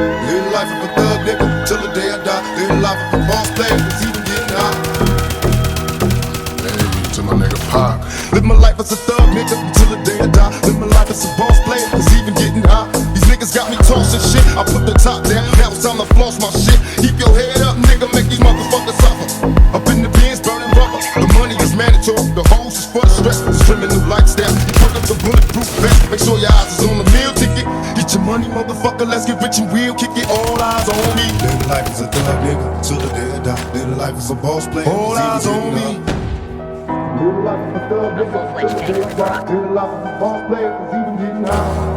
Live the life of a thug nigga till the day I die. Live the life of a boss player, cause even getting high. Hey, to my nigga Pac. Live my life as a thug nigga till the day I die. Live my life as a boss player, cause even getting high. These niggas got me tossing shit. I put the top down, now it's time to floss my shit. Keep your head up, nigga, make these motherfuckers suffer. Up in the bins, burning rubber. The money is mandatory, the hose is for the stress. It's trimming new lifestyle. You put up the bulletproof vest. Make sure your eyes is on the meal ticket. Get your money, motherfucker, let's get rich and real. Kick it, all eyes on me. Live the life as a thug nigga till the day I die. Live the life as a boss player, all eyes on me. Live the life as a thug nigga till the day I die. Live the life as a boss player, cause even getting high.